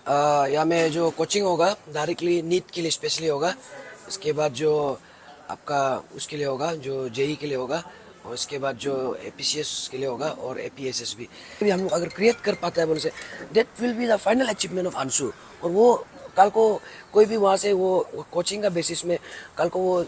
यहाँ में जो कोचिंग होगा डायरेक्टली नीट के लिए स्पेशली होगा। इसके बाद जो आपका उसके लिए होगा जो जेई के लिए होगा, और इसके बाद जो एपीसीएस के लिए होगा और एपीएसएस भी हम लोग अगर क्रिएट कर पाता है बोले से, that will be the final achievement of Anshu. और वो कल को कोई भी वहाँ से वो कोचिंग का बेसिस में कल को वो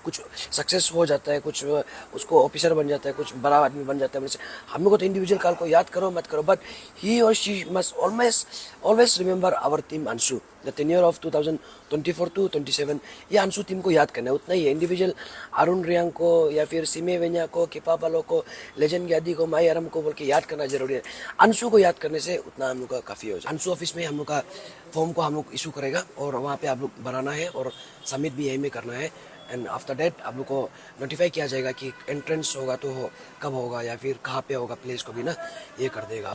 कुछ सक्सेस हो जाता है, कुछ उसको ऑफिसर बन जाता है, कुछ बड़ा आदमी बन जाता है बोले से, हम लोग को तो इंडिविजुअल कल को याद करो मत करो, बट ही और she must always remember our team Anshu, the tenure of 2024 to 27। ये अंशु टीम को याद करना है, उतना ही इंडिविजुअल अरुण रियांग को या फिर सिमे वेन्या को, किपापालो को, लेजेंड ग्यादी को, माई आरम को बोल के याद करना जरूरी है। अंशु को याद करने से उतना हम लोग का काफ़ी हो जाए। अंशु ऑफिस में हम लोग का फॉर्म को हम लोग इशू करेगा और वहाँ पे आप लोग बनाना है और सबमिट भी यहीं में करना है। एंड आफ्टर डेट आप लोग को नोटिफाई किया जाएगा कि एंट्रेंस होगा तो कब होगा या फिर कहाँ पे होगा, प्लेस को भी ना ये कर देगा।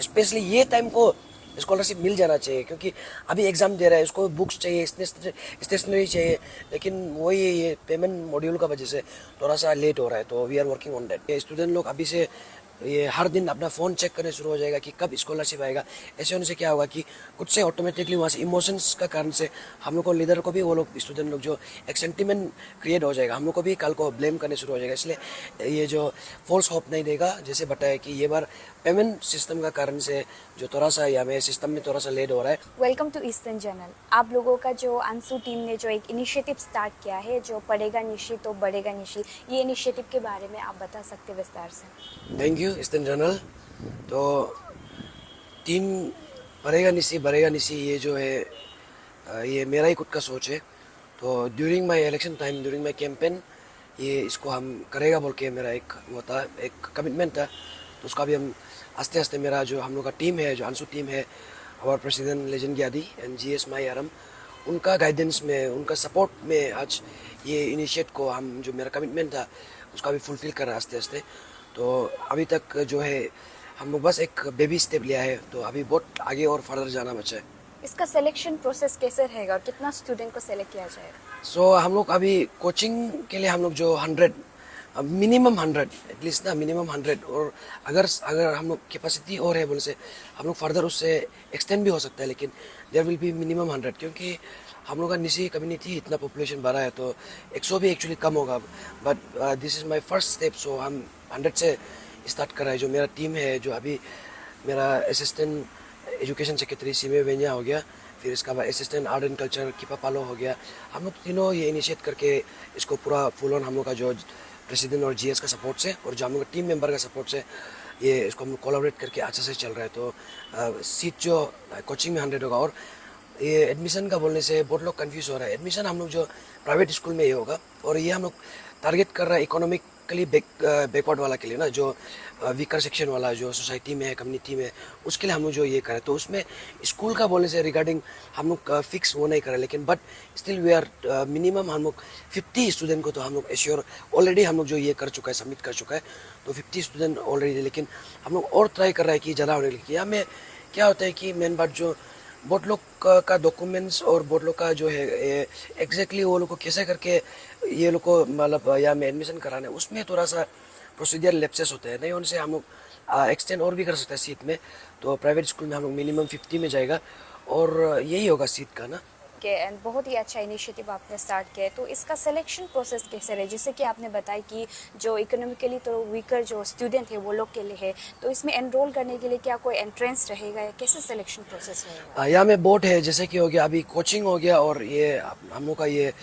स्पेशली ये टाइम को स्कॉलरशिप मिल जाना चाहिए, क्योंकि अभी एग्जाम दे रहा है, उसको बुक्स चाहिए, स्टेशनरी चाहिए, लेकिन वही ये पेमेंट मॉड्यूल का वजह से थोड़ा सा लेट हो रहा है। तो we are working on that. Student लोग अभी से ये हर दिन अपना फ़ोन चेक करने शुरू हो जाएगा कि कब स्कॉलरशिप आएगा। ऐसे होने से क्या होगा कि कुछ से ऑटोमेटिकली वहाँ से इमोशंस का कारण से हम लोग को, लीडर को भी, वो लोग स्टूडेंट लोग जो एक सेंटिमेंट क्रिएट हो जाएगा, हम लोग को भी कल को ब्लेम करने शुरू हो जाएगा। इसलिए ये जो फॉल्स होप नहीं देगा, जैसे बताया कि ये बार पेमेंट सिस्टम का कारण से जो थोड़ा सा या में सिस्टम में थोड़ा सा लेट हो रहा है। Welcome to eastern journal. आप लोगों का जो अंशु टीम ने जो एक इनिशिएटिव स्टार्ट किया है, जो पढ़ेगा निशी तो बढ़ेगा निशी, ये इनिशिएटिव के बारे में आप बता सकते विस्तार से? Thank you eastern journal. तो टीम पढ़ेगा निशी बढ़ेगा निशी ये जो है ये मेरा ही खुद का सोच है। तो during my election time, during my campaign, ये इसको हम करेगा बोल के मेरा एक वो था, एक कमिटमेंट था। तो उसका भी हम आस्ते आस्ते मेरा जो हम लोग का टीम है, जो अंशु टीम है, हमारे प्रेसिडेंट लेजेंड ग्यादी एंड जीएस माई आरम, उनका गाइडेंस में, उनका सपोर्ट में आज ये इनिशिएट को हम जो मेरा कमिटमेंट था उसका भी फुलफिल कर रहा है आस्ते आस्ते। तो अभी तक जो है हम लोग बस एक बेबी स्टेप लिया है, तो अभी बहुत आगे और फर्दर जाना बचा है। इसका सिलेक्शन प्रोसेस कैसे रहेगा और कितना स्टूडेंट को सेलेक्ट किया जाएगा? सो हम लोग अभी कोचिंग के लिए हम लोग जो 100 मिनिमम 100 एटलीस्ट ना, मिनिमम 100, और अगर अगर हम लोग कैपेसिटी और है बोले से हम लोग फर्दर उससे एक्सटेंड भी हो सकता है, लेकिन देयर विल बी मिनिमम 100, क्योंकि हम लोग का निसी कम्युनिटी इतना पॉपुलेशन बढ़ा है तो 100 भी एक्चुअली कम होगा। But this is my first step, so हम 100 से स्टार्ट कर रहे हैं। जो मेरा टीम है, जो अभी मेरा असिस्टेंट एजुकेशन सेक्रेटरी सीमे वेन्या हो गया, फिर इसका बाद असिस्टेंट आर्ट एंड कल्चर किपापालो हो गया, हम लोग तीनों ये इनिशिएट करके इसको पूरा फुल ऑन हम लोग का जो प्रेसिडेंट और जीएस का सपोर्ट से और जो हम लोग टीम मेंबर का सपोर्ट से ये इसको हम लोग कोलैबोरेट करके अच्छे से चल रहा है। तो सीट जो कोचिंग में 100 होगा। और ये एडमिशन का बोलने से बहुत लोग कंफ्यूज हो रहा है। एडमिशन हम लोग जो प्राइवेट स्कूल में ये होगा, और ये हम लोग टारगेट कर रहा है इकोनॉमिकली बैकवर्ड वाला के लिए ना, जो वीकर सेक्शन वाला जो सोसाइटी में है, कम्युनिटी में, उसके लिए हम लोग जो ये करें। तो उसमें स्कूल का बोलने से रिगार्डिंग हम लोग फिक्स वो नहीं करें, लेकिन but still we are minimum हम लोग 50 स्टूडेंट को तो हम लोग एश्योर ऑलरेडी हम लोग जो ये कर चुका है, सबमिट कर चुका है, तो 50 स्टूडेंट ऑलरेडी। लेकिन हम लोग और ट्राई कर रहा है कि ज़्यादा होने के लिए। यहाँ में क्या होता है कि मेन बात जो बहुत लोग का डॉक्यूमेंट्स और बहुत लोग का जो है एग्जैक्टली वो लोग को कैसे करके ये लोग को मतलब या में एडमिशन कराना है, उसमें थोड़ा सा प्रोसीजर लैप्सेस होते हैं। नहीं उनसे हम लोग एक्सटेंड और भी कर सकते हैं सीट में। तो प्राइवेट स्कूल में हम लोग मिनिमम 50 में जाएगा और यही होगा सीट का ना। के एंड बहुत ही अच्छा इनिशिएटिव आपने स्टार्ट किया है। तो इसका सिलेक्शन प्रोसेस कैसे रहे? जैसे कि आपने बताया कि जो इकोनॉमिकली तो वीकर जो स्टूडेंट है वो लोग के लिए है, तो इसमें एनरोल करने के लिए क्या कोई एंट्रेंस रहेगा या कैसे सिलेक्शन प्रोसेस रहेगा? यहाँ में बोर्ड है, जैसे कि हो गया अभी कोचिंग हो गया और ये हम लोग का ये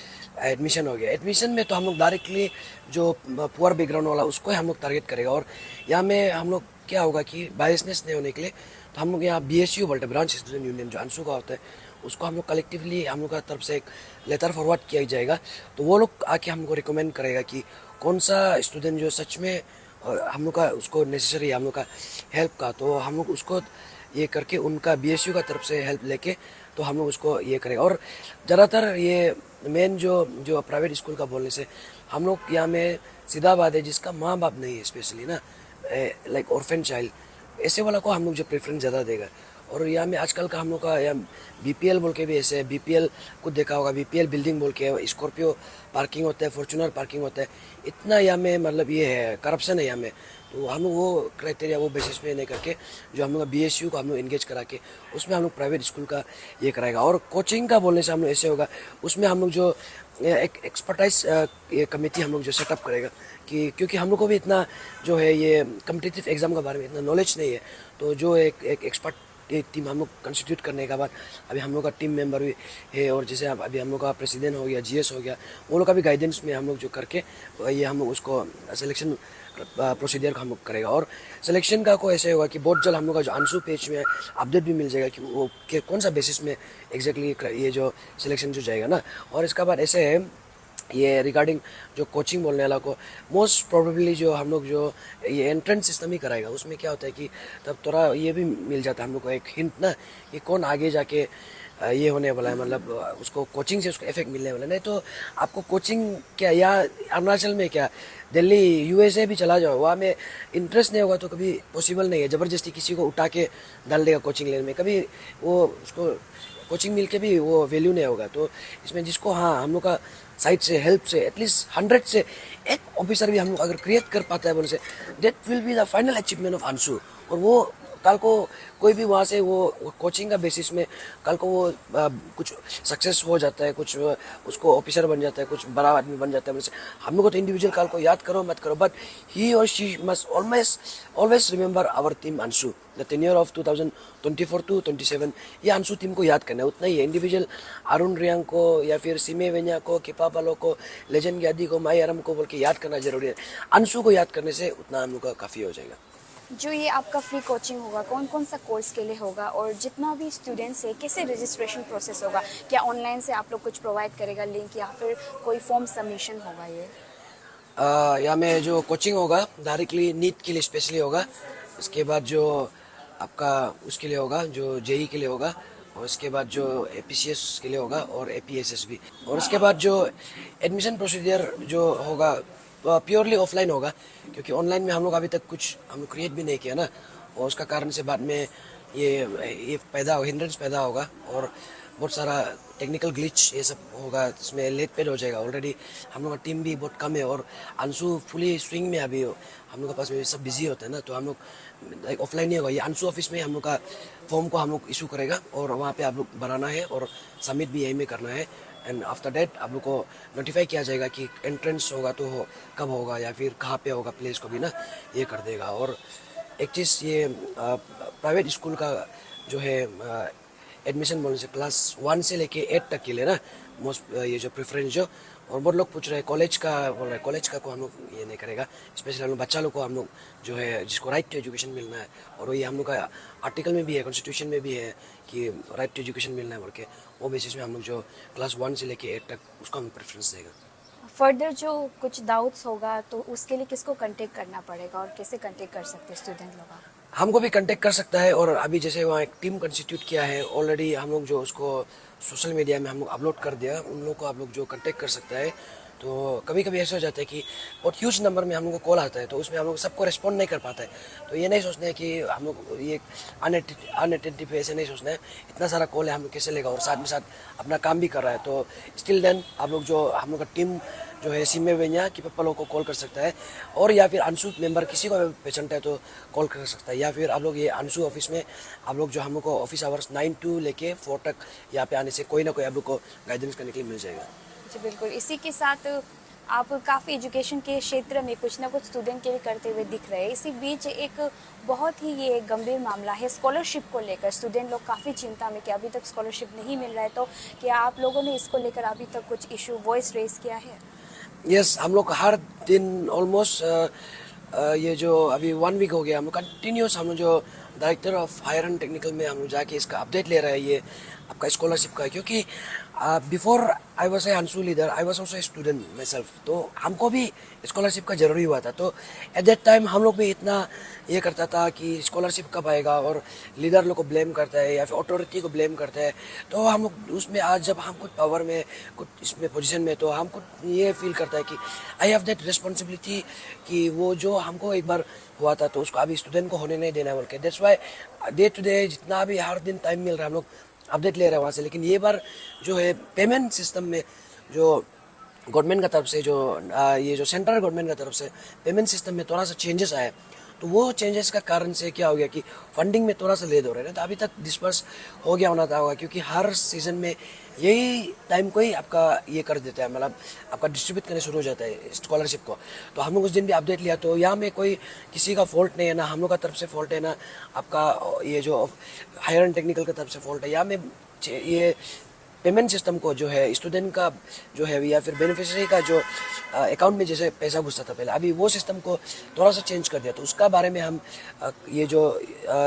एडमिशन हो गया। एडमिशन में तो हम लोग डायरेक्टली जो पुअर बैकग्राउंड वाला उसको हम लोग टारगेट करेगा। और यहाँ में हम लोग क्या होगा कि बायसनेस नहीं होने के लिए तो हम लोग यहाँ BSU बोलते हैं, ब्रांच स्टूडेंट यूनियन, जो अंशु का होता है, उसको हम लोग कलेक्टिवली हम लोग का तरफ से एक लेटर फॉरवर्ड किया जाएगा। तो वो लोग आके हमको रिकमेंड करेगा कि कौन सा स्टूडेंट जो सच में हम लोग का उसको नेसेसरी है हम लोग का हेल्प का, तो हम लोग उसको ये करके उनका BSU का तरफ से हेल्प लेके तो हम लोग उसको ये करेगा। और ज़्यादातर ये मेन जो जो प्राइवेट स्कूल का बोलने से हम लोग यहाँ में सीधा बात है, जिसका माँ बाप नहीं है स्पेशली ना, लाइक ऑर्फन चाइल्ड, ऐसे वाला को हम लोग जो प्रेफरेंस ज़्यादा देगा। और यहाँ में आजकल का हम लोग का यहाँ BPL बोल के भी ऐसे BPL को देखा होगा, BPL बिल्डिंग बोल के स्कॉर्पियो पार्किंग होता है, फॉर्चूनर पार्किंग होता है, इतना यहाँ में मतलब ये है करप्शन है यहाँ में। तो हम लोग वो क्राइटेरिया वो बेसिस पे नहीं करके जो हम लोग BSU को हम लोग इंगेज करा के उसमें हम लोग प्राइवेट स्कूल का ये कराएगा। और कोचिंग का बोलने से हम लोग ऐसे होगा, उसमें हम लोग जो एक एक्सपर्टाइज ये कमेटी हम लोग जो सेटअप करेगा कि क्योंकि हम लोग को भी इतना जो है ये कम्पिटिटिव एग्जाम के बारे में इतना नॉलेज नहीं है, तो जो एक एक्सपर्ट एक टीम हम लोग कंस्टिट्यूट करने के बाद अभी हम लोग का टीम मेंबर भी है, और जैसे अभी हम लोग का प्रेसिडेंट हो गया, GS हो गया, वो लोग का भी गाइडेंस में हम लोग जो करके ये हम लोग उसको सिलेक्शन प्रोसीजर का हम लोग करेगा। और सिलेक्शन का को ऐसे होगा कि बहुत जल्द हम लोग का जो आंसू पेज में अपडेट भी मिल जाएगा कि वो कौन सा बेसिस में एग्जैक्टली ये जो सिलेक्शन जो जाएगा ना। और इसका बाद ऐसे है ये रिगार्डिंग जो कोचिंग बोलने वाला को मोस्ट प्रोबेबली जो हम लोग जो ये एंट्रेंस सिस्टम ही कराएगा, उसमें क्या होता है कि तब थोड़ा ये भी मिल जाता है हम लोग को एक हिंट ना कि कौन आगे जाके ये होने वाला है, मतलब उसको कोचिंग से उसको इफेक्ट मिलने वाला है। नहीं तो आपको कोचिंग क्या या अरुणाचल में क्या दिल्ली USA भी चला जाओ, वहाँ में इंटरेस्ट नहीं होगा तो कभी पॉसिबल नहीं है ज़बरदस्ती किसी को उठा के डाल देगा कोचिंग लेने में, कभी वो उसको कोचिंग मिल के भी वो वैल्यू नहीं होगा। तो इसमें जिसको हाँ हम लोग का साइड से हेल्प से एटलीस्ट 100 से एक ऑफिसर भी हम लोग अगर क्रिएट कर पाता है बोले से, that will be the final achievement of Anshu. और वो कल को कोई भी वहाँ से वो कोचिंग का बेसिस में कल को वो कुछ सक्सेस हो जाता है, कुछ उसको ऑफिसर बन जाता है, कुछ बड़ा आदमी बन जाता है बोले से, हम लोग को तो इंडिविजुअल कल को याद करो मत करो, बट ही और she must always remember our team Anshu the tenure of 2024 to 27। ये अंशु टीम को याद करना है उतना ही है। इंडिविजुअल अरुण रियांग को या फिर सीमे वेन्या को, किपा पालो को, लेजेंड ग्यादी को, माई आरम को बोल के याद करना जरूरी है। अंशु को याद करने से उतना हम लोग का काफ़ी हो जाएगा। जो ये आपका फ्री कोचिंग होगा कौन कौन सा कोर्स के लिए होगा, और जितना भी स्टूडेंट्स है कैसे रजिस्ट्रेशन प्रोसेस होगा, क्या ऑनलाइन से आप लोग कुछ प्रोवाइड करेगा लिंक, या फिर कोई फॉर्म सबमिशन होगा ये? यहाँ में जो कोचिंग होगा डायरेक्टली नीट के लिए स्पेशली होगा, इसके बाद जो आपका उसके लिए होगा जो JEE के लिए होगा, और इसके बाद जो APCS के लिए होगा और APSS भी। और इसके बाद जो एडमिशन प्रोसीजर जो होगा प्योरली ऑफलाइन होगा, क्योंकि ऑनलाइन में हम लोग अभी तक कुछ हम लोग क्रिएट भी नहीं किया ना, और उसका कारण से बाद में ये पैदा हो हिंड्रेंस पैदा होगा और बहुत सारा टेक्निकल ग्लिच ये सब होगा, इसमें लेट पेड हो जाएगा। ऑलरेडी हम लोग का टीम भी बहुत कम है और अंशु फुली स्विंग में अभी हम लोग के पास में सब बिजी होता है ना, तो हम लोग लाइक ऑफलाइन नहीं होगा। ये अंशु ऑफिस में हम लोग का फॉर्म को हम लोग इशू करेगा और वहाँ पे आप लोग बनाना है और सबमिट भी यहीं में करना है। एंड आफ्टर डेट आप लोग को नोटिफाई किया जाएगा कि एंट्रेंस होगा तो कब होगा या फिर कहाँ पे होगा, प्लेस को भी ना ये कर देगा। और एक चीज़ ये प्राइवेट स्कूल का जो है एडमिशन बोलने से क्लास 1 से लेके 8 तक के लिए ना मोस्ट ये जो प्रेफरेंस जो, और बहुत लोग पूछ रहे हैं कॉलेज का बोल रहे हैं, कॉलेज का को हम लोग ये नहीं करेगा। स्पेशली हम लोग बच्चा लोग को हम लोग जो है जिसको राइट टू एजुकेशन मिलना है, और ये हम लोग का आर्टिकल में भी है, कॉन्स्टिट्यूशन में भी है कि राइट टू एजुकेशन मिलना है बोल के, वो बेसिस में हम लोग जो क्लास 1 से लेके 8 तक उसको हम प्रेफरेंस देगा। फर्दर जो कुछ डाउट्स होगा तो उसके लिए किसको कांटेक्ट करना पड़ेगा, और कैसे कांटेक्ट कर सकते हैं स्टूडेंट लोग? हमको भी कांटेक्ट कर सकता है, और अभी जैसे वहाँ एक टीम कंस्टिट्यूट किया है ऑलरेडी, हम लोग जो उसको सोशल मीडिया में हम लोग अपलोड कर दिया, उन लोग को आप लोग जो कांटेक्ट कर सकता है। तो कभी कभी ऐसा हो जाता है कि बहुत ह्यूज नंबर में हम लोग को कॉल आता है, तो उसमें हम लोग सबको रिस्पॉन्ड नहीं कर पाता है। तो ये नहीं सोचना है कि हम लोग ये अनअटेंटिव ऐसे नहीं सोचना है, इतना सारा कॉल है हम लोग कैसे लेगा, और साथ में साथ अपना काम भी कर रहा है। तो स्टिल देन आप लोग जो हम लोग का टीम जो है सीमे वेन्या की पप्पा लोग को कॉल कर सकता है, और या फिर अंशु मेंबर किसी को पहचानता है तो कॉल कर सकता है, या फिर आप लोग ये अंशु ऑफिस में आप लोग जो हम लोग को ऑफिस आवर्स 9 to लेके 4 तक यहाँ पे आने से कोई ना कोई आप लोग को गाइडेंस करने के लिए मिल जाएगा। जी बिल्कुल। इसी के साथ आप काफ़ी एजुकेशन के क्षेत्र में कुछ ना कुछ स्टूडेंट के लिए करते हुए दिख रहे हैं। इसी बीच एक बहुत ही ये गंभीर मामला है स्कॉलरशिप को लेकर। स्टूडेंट लोग काफ़ी चिंता में कि अभी तक स्कॉलरशिप नहीं मिल रहा है, तो क्या आप लोगों ने इसको लेकर अभी तक कुछ इशू वॉइस रेज किया है? यस, हम लोग हर दिन ऑलमोस्ट ये जो अभी 1 वीक हो गया हम लोग कंटिन्यूस हम लोग जो director of higher and technical में हम लोग जाके इसका अपडेट ले रहे हैं ये आपका स्कॉलरशिप का, क्योंकि before I was a Anshu leader I was also a student my self, तो हमको भी स्कॉलरशिप का जरूरी हुआ था। तो एट दैट टाइम हम लोग भी इतना ये करता था कि स्कॉलरशिप कब आएगा, और लीडर लोग को ब्लेम करता है या फिर अथॉरिटी को ब्लेम करता है। तो हम लोग उसमें आज जब हम कुछ पावर में कुछ इसमें पोजीशन में, तो हमको ये फील करता है कि आई हैव दैट रिस्पॉन्सिबिलिटी कि वो जो हमको एक बार हुआ था तो उसको अभी स्टूडेंट को होने नहीं देना बोल के। That's why day to day जितना भी हर दिन टाइम मिल रहा है हम लोग अपडेट ले रहे हैं वहाँ से। लेकिन ये बार जो है पेमेंट सिस्टम में जो गवर्नमेंट का तरफ से जो ये जो सेंट्रल गवर्नमेंट का तरफ से पेमेंट सिस्टम में थोड़ा सा चेंजेस आया है, तो वो चेंजेस का कारण से क्या हो गया कि फंडिंग में थोड़ा सा लेट हो रहा है ना, तो अभी तक डिस्पर्स हो गया होना था होगा, क्योंकि हर सीजन में यही टाइम को ही आपका ये कर देता है, मतलब आपका डिस्ट्रीब्यूट करने शुरू हो जाता है स्कॉलरशिप को। तो हम लोग उस दिन भी अपडेट लिया, तो यहाँ में कोई किसी का फॉल्ट नहीं है, ना हम लोग का तरफ से फॉल्ट है, ना आपका ये जो हायर एंड टेक्निकल का तरफ से फॉल्ट है। यहाँ में ये पेमेंट सिस्टम को जो है स्टूडेंट का जो है या फिर बेनिफिशियरी का जो अकाउंट में जैसे पैसा घुसता था पहले, अभी वो सिस्टम को थोड़ा सा चेंज कर दिया। तो उसका बारे में हम ये जो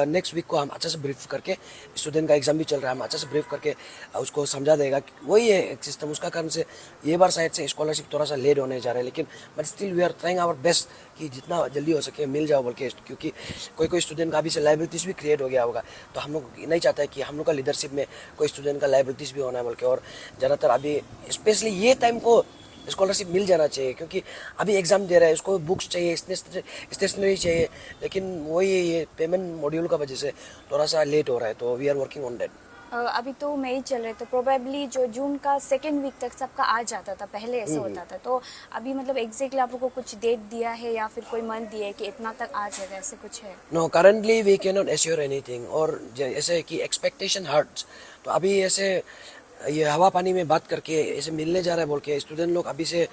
नेक्स्ट वीक को हम अच्छा से ब्रीफ करके, स्टूडेंट का एग्जाम भी चल रहा है, हम अच्छा से ब्रीफ करके उसको समझा देगा कि वही है एक सिस्टम, उसका कारण से ये बार शायद से स्कॉलरशिप थोड़ा सा लेट होने जा रहा है, लेकिन but still we are trying our best कि जितना जल्दी हो सके मिल जाओ बोल के, क्योंकि कोई कोई स्टूडेंट का अभी से लाइबिलिटीज भी क्रिएट हो गया होगा। तो हम लोग नहीं चाहते कि हम लोग का लीडरशिप में कोई स्टूडेंट का लाइबिलिटीज भी होना है बोल के। और ज़्यादातर अभी स्पेशली ये टाइम को स्कॉलरशिप मिल जाना चाहिए, क्योंकि अभी एग्जाम दे रहा है, उसको बुक्स चाहिए, स्टेशनरी चाहिए, लेकिन वही ये पेमेंट मॉड्यूल का वजह से थोड़ा सा लेट हो रहा है। तो we are working on that. अभी तो मई चल रहे, तो प्रोबेबली जो जून का सेकेंड वीक तक सबका आ जाता था, पहले ऐसे होता था। तो अभी मतलब एग्जैक्टली आप लोगों को कुछ डेट दिया है या फिर कोई मंथ दिया है कि इतना तक आ जाएगा, ऐसे कुछ है? No, currently we can not assure anything. और जैसे कि एक्सपेक्टेशन हर्ट्स, तो अभी ऐसे ये हवा पानी में बात करके ऐसे मिलने जा रहा है बोल के स्टूडेंट लोग अभी से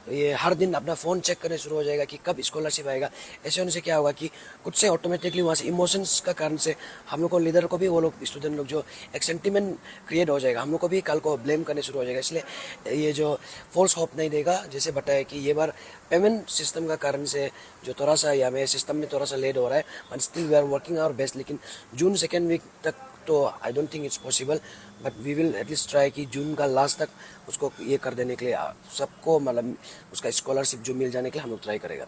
ये हर दिन अपना फ़ोन चेक करने शुरू हो जाएगा कि कब स्कॉलरशिप आएगा। ऐसे होने से क्या होगा कि कुछ से ऑटोमेटिकली वहाँ से इमोशंस का कारण से हम लोग को, लीडर को भी, वो लोग स्टूडेंट लोग जो एक सेंटिमेंट क्रिएट हो जाएगा, हम लोग को भी कल को ब्लेम करने शुरू हो जाएगा। इसलिए ये जो फॉल्स होप नहीं देगा, जैसे बताया कि ये बार पेमेंट सिस्टम का कारण से जो थोड़ा सा या में सिस्टम में थोड़ा सा लेट हो रहा है, but still we are working our best. लेकिन जून सेकेंड वीक तक तो I don't think it's possible, but we will at least try कि जून का लास्ट तक उसको ये कर देने के लिए सबको, मतलब उसका स्कॉलरशिप जो मिल जाने के लिए हम लोग ट्राई करेगा।